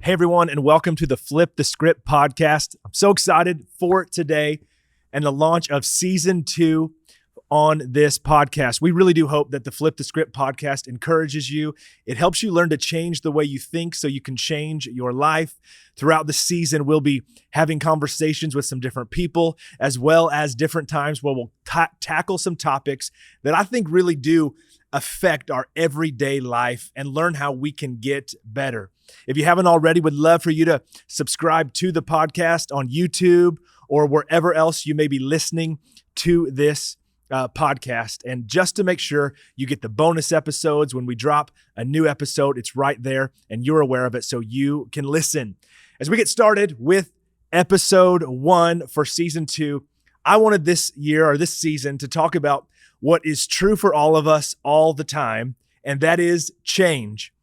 Hey everyone, and welcome to the Flip the Script podcast. I'm so excited for today and the launch of season 2 on this podcast. We really do hope that the Flip the Script podcast encourages you. It helps you learn to change the way you think so you can change your life. Throughout the season, we'll be having conversations with some different people, as well as different times where we'll tackle some topics that I think really do affect our everyday life and learn how we can get better. If you haven't already, would love for you to subscribe to the podcast on YouTube or wherever else you may be listening to this podcast. And just to make sure you get the bonus episodes when we drop a new episode, it's right there and you're aware of it so you can listen. As we get started with episode 1 for season 2, I wanted this season to talk about what is true for all of us all the time, and that is change.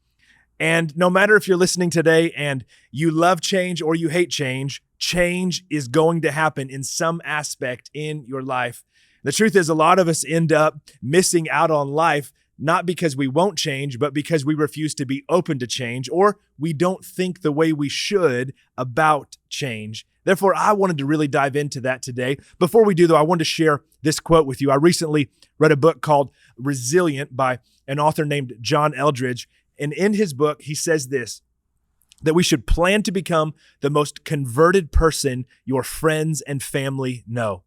And no matter if you're listening today and you love change or you hate change, change is going to happen in some aspect in your life. The truth is, a lot of us end up missing out on life, not because we won't change, but because we refuse to be open to change, or we don't think the way we should about change. Therefore, I wanted to really dive into that today. Before we do, though, I wanted to share this quote with you. I recently read a book called Resilient by an author named John Eldredge. And in his book, he says this, that we should plan to become the most converted person your friends and family know.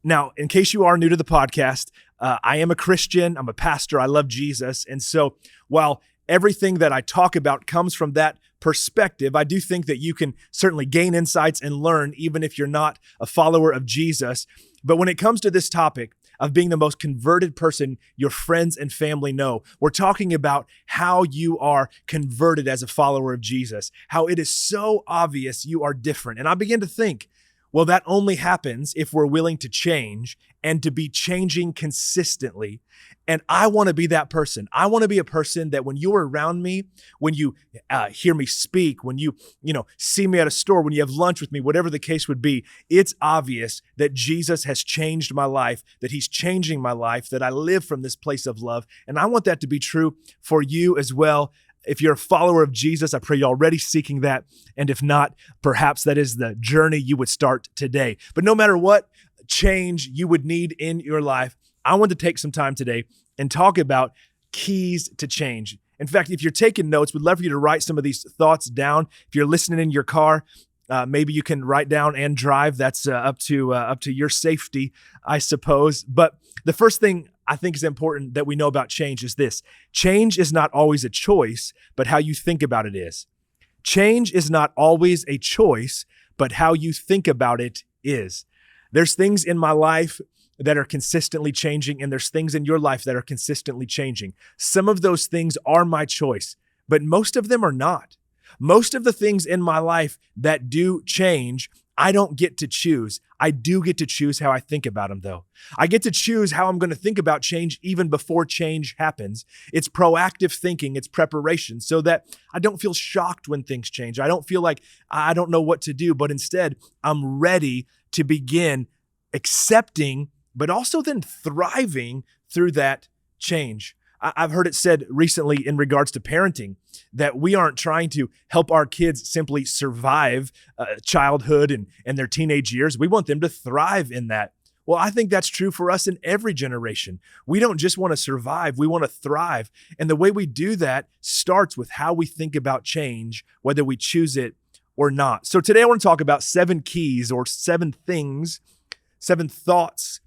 Now, in case you are new to the podcast, I am a Christian. I'm a pastor. I love Jesus. And so while everything that I talk about comes from that perspective, I do think that you can certainly gain insights and learn even if you're not a follower of Jesus. But when it comes to this topic of being the most converted person your friends and family know, we're talking about how you are converted as a follower of Jesus, how it is so obvious you are different. And I begin to think, well, that only happens if we're willing to change and to be changing consistently. And I want to be that person. I want to be a person that when you're around me, when you hear me speak, when you see me at a store, when you have lunch with me, whatever the case would be, it's obvious that Jesus has changed my life, that he's changing my life, that I live from this place of love. And I want that to be true for you as well. If you're a follower of Jesus, I pray you're already seeking that. And if not, perhaps that is the journey you would start today. But no matter what change you would need in your life, I want to take some time today and talk about keys to change. In fact, if you're taking notes, we'd love for you to write some of these thoughts down. If you're listening in your car, maybe you can write down and drive. That's up to your safety, I suppose. But the first thing I think is important that we know about change is this. Change is not always a choice, but how you think about it is. Change is not always a choice, but how you think about it is. There's things in my life that are consistently changing, and there's things in your life that are consistently changing. Some of those things are my choice, but most of them are not. Most of the things in my life that do change, I don't get to choose. I do get to choose how I think about them, though. I get to choose how I'm going to think about change even before change happens. It's proactive thinking, it's preparation, so that I don't feel shocked when things change. I don't feel like I don't know what to do, but instead, I'm ready to begin accepting, but also then thriving through that change. I've heard it said recently in regards to parenting that we aren't trying to help our kids simply survive childhood and their teenage years. We want them to thrive in that. Well, I think that's true for us in every generation. We don't just want to survive, we want to thrive. And the way we do that starts with how we think about change, whether we choose it or not. So today I want to talk about 7 keys or 7 things, 7 thoughts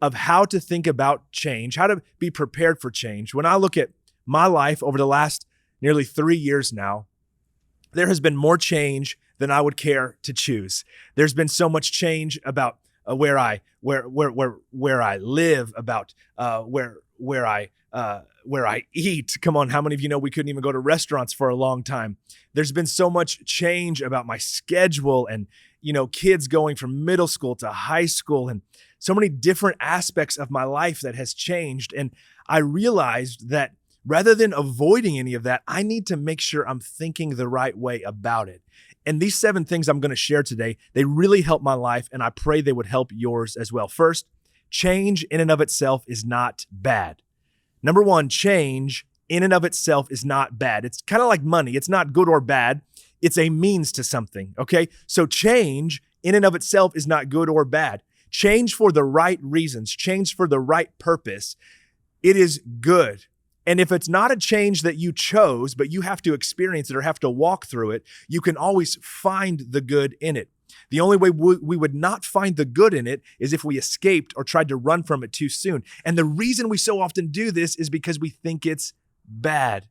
of how to think about change, how to be prepared for change. When I look at my life over the last nearly 3 years now, there has been more change than I would care to choose. There's been so much change about where I live, about where I eat. Come on, how many of you know we couldn't even go to restaurants for a long time? There's been so much change about my schedule and kids going from middle school to high school and so many different aspects of my life that has changed. And I realized that rather than avoiding any of that, I need to make sure I'm thinking the right way about it. And these 7 things I'm going to share today, they really help my life, and I pray they would help yours as well. First, change in and of itself is not bad. Number 1, change in and of itself is not bad. It's kind of like money. It's not good or bad. It's a means to something, okay? So change in and of itself is not good or bad. Change for the right reasons, change for the right purpose, it is good. And if it's not a change that you chose, but you have to experience it or have to walk through it, you can always find the good in it. The only way we would not find the good in it is if we escaped or tried to run from it too soon. And the reason we so often do this is because we think it's bad.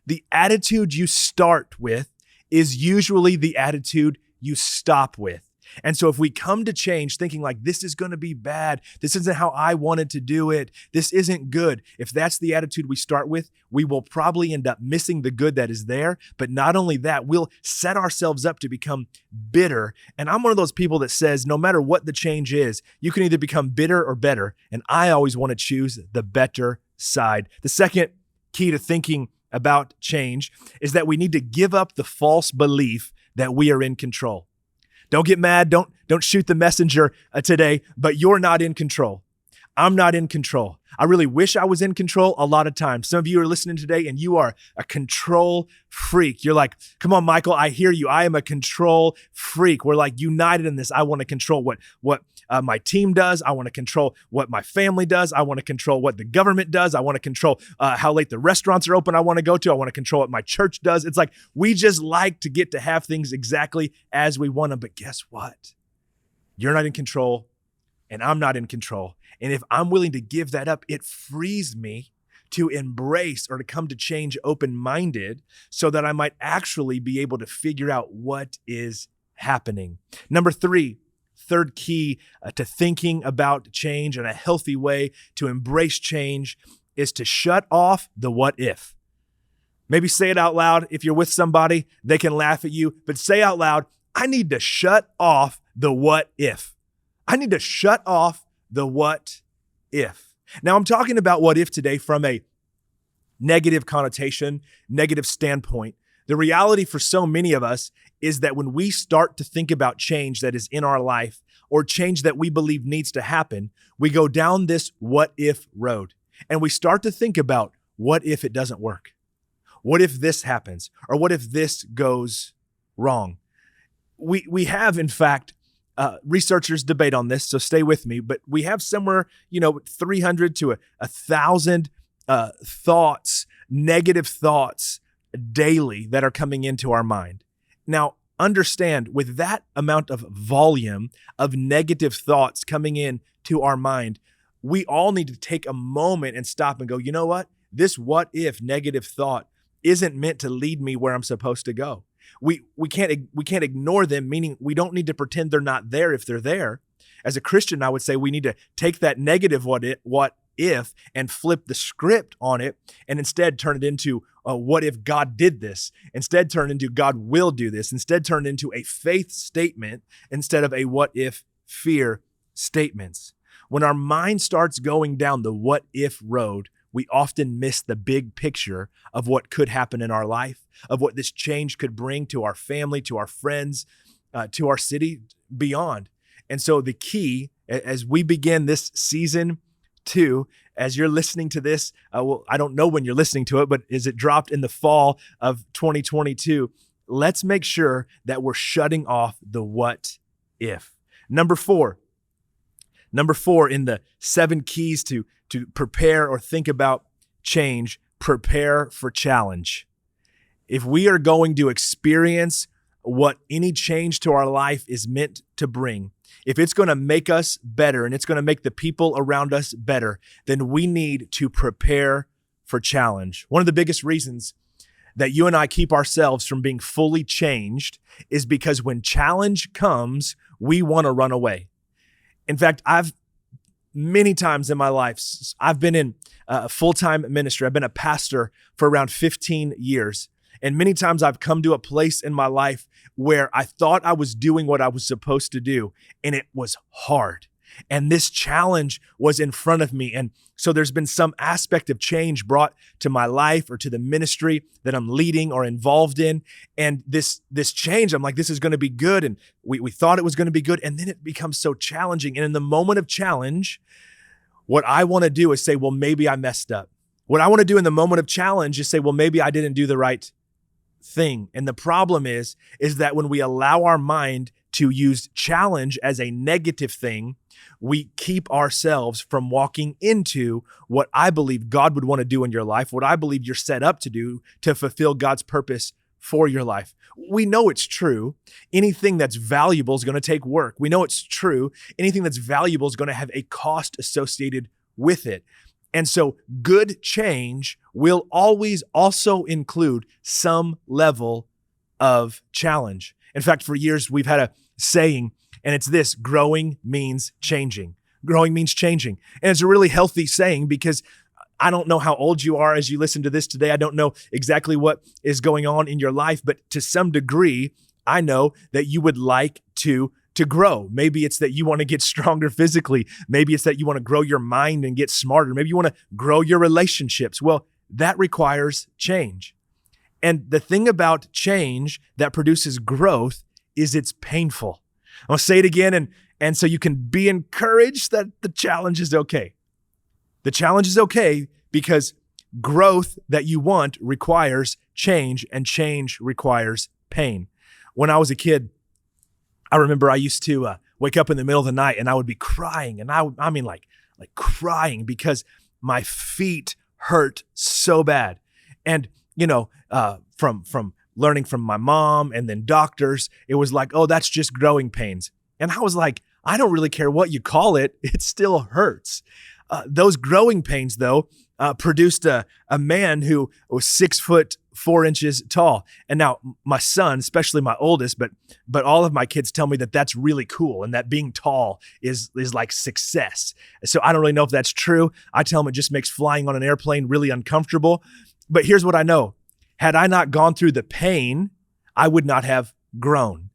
The attitude you start with is usually the attitude you stop with. And so if we come to change thinking like, this is going to be bad, this isn't how I wanted to do it, this isn't good, if that's the attitude we start with, we will probably end up missing the good that is there. But not only that, we'll set ourselves up to become bitter. And I'm one of those people that says, no matter what the change is, you can either become bitter or better. And I always want to choose the better side. The second key to thinking about change is that we need to give up the false belief that we are in control. Don't get mad. Don't shoot the messenger today, but you're not in control. I'm not in control. I really wish I was in control a lot of times. Some of you are listening today and you are a control freak. You're like, come on, Michael, I hear you. I am a control freak. We're like united in this. I want to control what my team does. I want to control what my family does. I want to control what the government does. I want to control how late the restaurants are open I want to go to. I want to control what my church does. It's like we just like to get to have things exactly as we want them. But guess what? You're not in control and I'm not in control. And if I'm willing to give that up, it frees me to embrace or to come to change open-minded so that I might actually be able to figure out what is happening. Number three, third key to thinking about change and a healthy way to embrace change is to shut off the what if. Maybe say it out loud. If you're with somebody, they can laugh at you, but say out loud, I need to shut off the what if. I need to shut off the what if. Now, I'm talking about what if today from a negative connotation, negative standpoint. The reality for so many of us is that when we start to think about change that is in our life or change that we believe needs to happen, we go down this what if road and we start to think about what if it doesn't work? What if this happens? Or what if this goes wrong? We have, in fact, researchers debate on this, so stay with me, but we have somewhere, 300 to 1,000 thoughts, negative thoughts daily that are coming into our mind. Now, understand, with that amount of volume of negative thoughts coming in to our mind, we all need to take a moment and stop and go, you know what? This what if negative thought isn't meant to lead me where I'm supposed to go. We can't ignore them, meaning we don't need to pretend they're not there if they're there. As a Christian, I would say we need to take that negative what if and flip the script on it and instead turn it into what if God did this? Instead turn it into God will do this. Instead turn it into a faith statement instead of a what if fear statements. When our mind starts going down the what if road, we often miss the big picture of what could happen in our life, of what this change could bring to our family, to our friends, to our city, beyond. And so the key, as we begin this season 2, as you're listening to this, I don't know when you're listening to it, but is it dropped in the fall of 2022? Let's make sure that we're shutting off the what if. Number four in the 7 keys to prepare or think about change, prepare for challenge. If we are going to experience what any change to our life is meant to bring, if it's going to make us better and it's going to make the people around us better, then we need to prepare for challenge. One of the biggest reasons that you and I keep ourselves from being fully changed is because when challenge comes, we want to run away. In fact, many times in my life, I've been in full-time ministry. I've been a pastor for around 15 years. And many times I've come to a place in my life where I thought I was doing what I was supposed to do, and it was hard. And this challenge was in front of me. And so there's been some aspect of change brought to my life or to the ministry that I'm leading or involved in. And this change, I'm like, this is going to be good. And we thought it was going to be good. And then it becomes so challenging. And in the moment of challenge, what I want to do is say, well, maybe I messed up. What I want to do in the moment of challenge is say, well, maybe I didn't do the right thing. And the problem is that when we allow our mind to use challenge as a negative thing, we keep ourselves from walking into what I believe God would want to do in your life, what I believe you're set up to do to fulfill God's purpose for your life. We know it's true. Anything that's valuable is going to take work. We know it's true. Anything that's valuable is going to have a cost associated with it. And so good change will always also include some level of challenge. In fact, for years, we've had a saying, and it's this: growing means changing. Growing means changing. And it's a really healthy saying, because I don't know how old you are as you listen to this today. I don't know exactly what is going on in your life, but to some degree, I know that you would like to grow. Maybe it's that you want to get stronger physically. Maybe it's that you want to grow your mind and get smarter. Maybe you want to grow your relationships. Well, that requires change. And the thing about change that produces growth is it's painful. I'll say it again, and so you can be encouraged that the challenge is okay. The challenge is okay because growth that you want requires change, and change requires pain. When I was a kid, I remember I used to wake up in the middle of the night and I would be crying, and I mean like crying because my feet hurt so bad. And from learning from my mom and then doctors, it was like, oh, that's just growing pains. And I was like, I don't really care what you call it. It still hurts. Those growing pains, though, produced a man who was 6'4" tall. And now my son, especially my oldest, but all of my kids tell me that that's really cool and that being tall is like success. So I don't really know if that's true. I tell them it just makes flying on an airplane really uncomfortable. But here's what I know. Had I not gone through the pain, I would not have grown.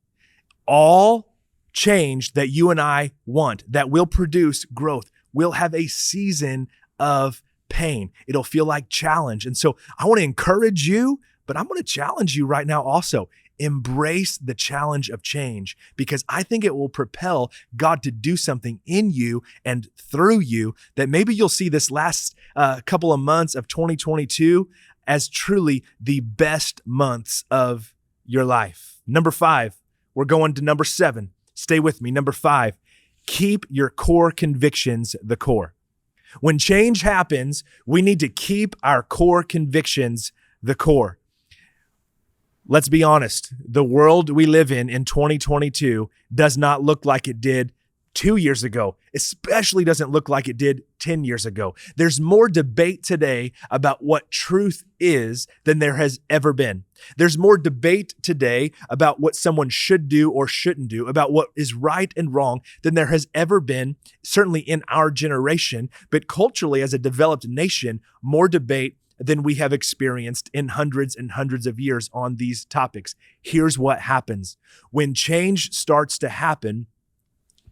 All change that you and I want that will produce growth will have a season of pain. It'll feel like challenge. And so I want to encourage you, but I'm going to challenge you right now also. Embrace the challenge of change, because I think it will propel God to do something in you and through you that maybe you'll see this last couple of months of 2022 as truly the best months of your life. Number 5, we're going to number 7. Stay with me. Number 5, keep your core convictions the core. When change happens, we need to keep our core convictions the core. Let's be honest. The world we live in 2022 does not look like it did 2 years ago, especially doesn't look like it did 10 years ago. There's more debate today about what truth is than there has ever been. There's more debate today about what someone should do or shouldn't do, about what is right and wrong than there has ever been, certainly in our generation, but culturally as a developed nation, more debate than we have experienced in hundreds and hundreds of years on these topics. Here's what happens. When change starts to happen,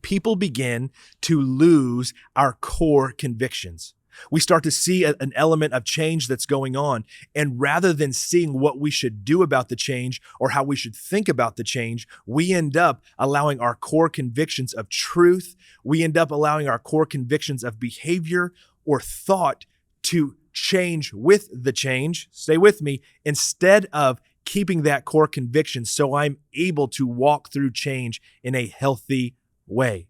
people begin to lose our core convictions. We start to see an element of change that's going on. And rather than seeing what we should do about the change or how we should think about the change, we end up allowing our core convictions of truth. We end up allowing our core convictions of behavior or thought to change with the change. Stay with me. Instead of keeping that core conviction so I'm able to walk through change in a healthy way.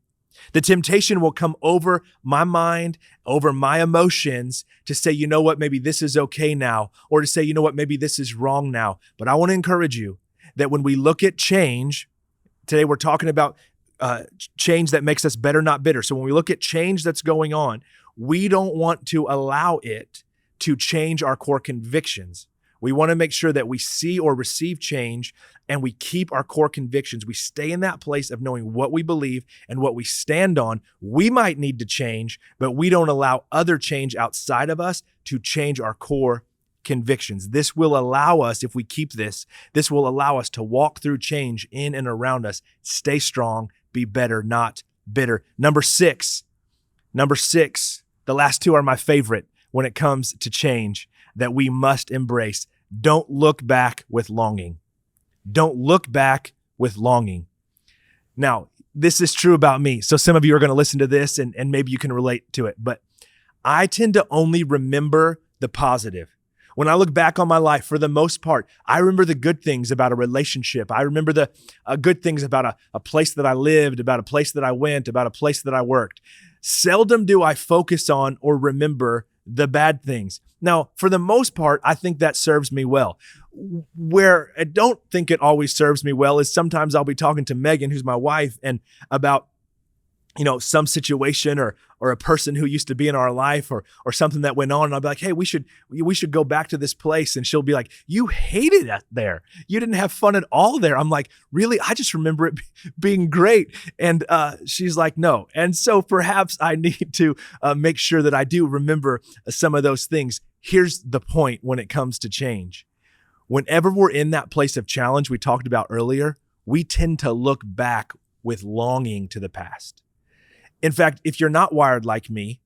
The temptation will come over my mind, over my emotions to say, you know what, maybe this is okay now, or to say, you know what, maybe this is wrong now. But I want to encourage you that when we look at change, today we're talking about change that makes us better, not bitter. So when we look at change that's going on, we don't want to allow it to change our core convictions. We want to make sure that we see or receive change and we keep our core convictions. We stay in that place of knowing what we believe and what we stand on. We might need to change, but we don't allow other change outside of us to change our core convictions. This will allow us, if we keep this will allow us to walk through change in and around us. Stay strong, be better, not bitter. Number six, the last two are my favorite when it comes to change that we must embrace. Don't look back with longing. Don't look back with longing. Now, this is true about me. So some of you are going to listen to this and maybe you can relate to it, but I tend to only remember the positive. When I look back on my life, for the most part, I remember the good things about a relationship. I remember the good things about a place that I lived, about a place that I went, about a place that I worked. Seldom do I focus on or remember the bad things. Now, for the most part, I think that serves me well. Where I don't think it always serves me well is sometimes I'll be talking to Megan, who's my wife, and about some situation or a person who used to be in our life or something that went on. And I'll be like, hey, we should go back to this place. And she'll be like, you hated it there. You didn't have fun at all there. I'm like, really? I just remember it being great. And she's like, no. And so perhaps I need to make sure that I do remember some of those things. Here's the point when it comes to change. Whenever we're in that place of challenge we talked about earlier, we tend to look back with longing to the past. In fact, if you're not wired like me,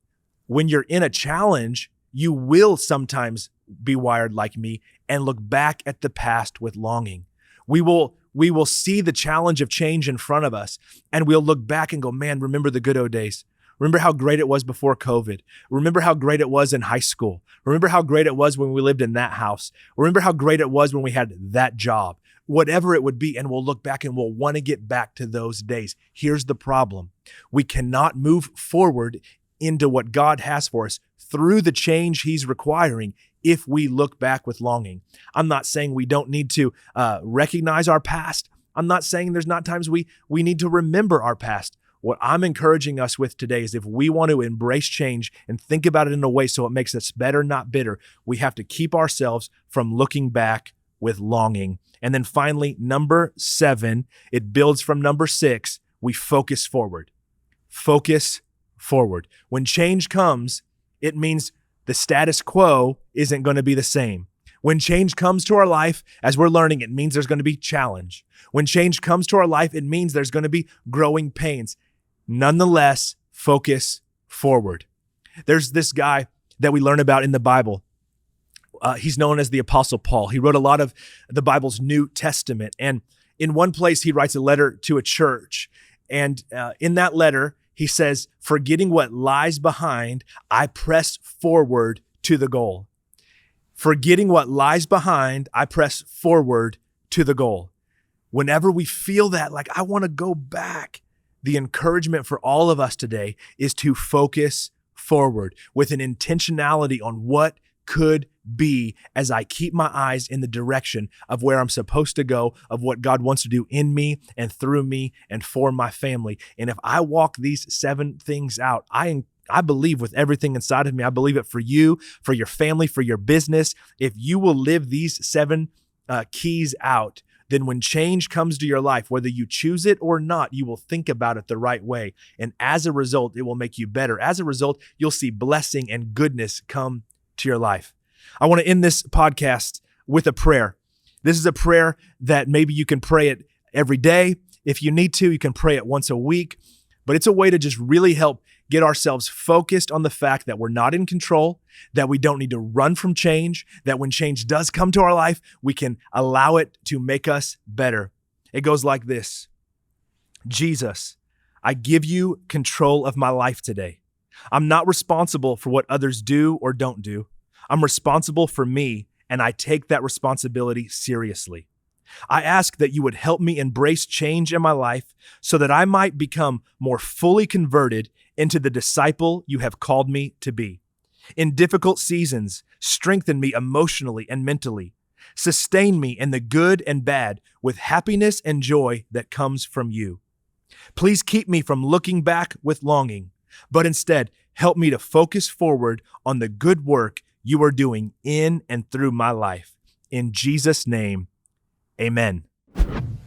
when you're in a challenge, you will sometimes be wired like me and look back at the past with longing. We will see the challenge of change in front of us, and we'll look back and go, man, remember the good old days. Remember how great it was before COVID. Remember how great it was in high school. Remember how great it was when we lived in that house. Remember how great it was when we had that job. Whatever it would be, and we'll look back and we'll want to get back to those days. Here's the problem. We cannot move forward into what God has for us through the change He's requiring if we look back with longing. I'm not saying we don't need to recognize our past. I'm not saying there's not times we need to remember our past. What I'm encouraging us with today is if we want to embrace change and think about it in a way so it makes us better, not bitter, we have to keep ourselves from looking back with longing. And then finally, number 7, it builds from number 6, we focus forward. Focus forward. When change comes, it means the status quo isn't going to be the same. When change comes to our life, as we're learning, it means there's going to be challenge. When change comes to our life, it means there's going to be growing pains. Nonetheless, focus forward. There's this guy that we learn about in the Bible. He's known as the Apostle Paul. He wrote a lot of the Bible's New Testament. And in one place, he writes a letter to a church. And in that letter, he says, forgetting what lies behind, I press forward to the goal. Forgetting what lies behind, I press forward to the goal. Whenever we feel that, like, I want to go back, the encouragement for all of us today is to focus forward with an intentionality on what could be as I keep my eyes in the direction of where I'm supposed to go, of what God wants to do in me and through me and for my family. And if I walk these 7 things out, I believe with everything inside of me, I believe it for you, for your family, for your business. If you will live these 7 keys out, then when change comes to your life, whether you choose it or not, you will think about it the right way. And as a result, it will make you better. As a result, you'll see blessing and goodness come to your life. I want to end this podcast with a prayer. This is a prayer that maybe you can pray it every day. If you need to, you can pray it once a week, but it's a way to just really help get ourselves focused on the fact that we're not in control, that we don't need to run from change, that when change does come to our life, we can allow it to make us better. It goes like this. Jesus, I give you control of my life today. I'm not responsible for what others do or don't do. I'm responsible for me, and I take that responsibility seriously. I ask that you would help me embrace change in my life so that I might become more fully converted into the disciple you have called me to be. In difficult seasons, strengthen me emotionally and mentally. Sustain me in the good and bad with happiness and joy that comes from you. Please keep me from looking back with longing, but instead help me to focus forward on the good work you are doing in and through my life. In Jesus' name, amen.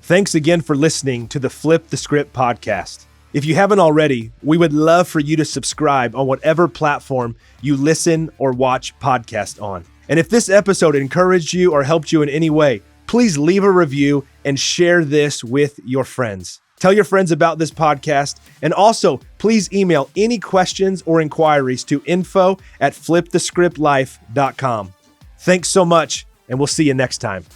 Thanks again for listening to the Flip the Script podcast. If you haven't already, we would love for you to subscribe on whatever platform you listen or watch podcasts on. And if this episode encouraged you or helped you in any way, please leave a review and share this with your friends. Tell your friends about this podcast, and also please email any questions or inquiries to info@flipthescriptlife.com. Thanks so much, and we'll see you next time.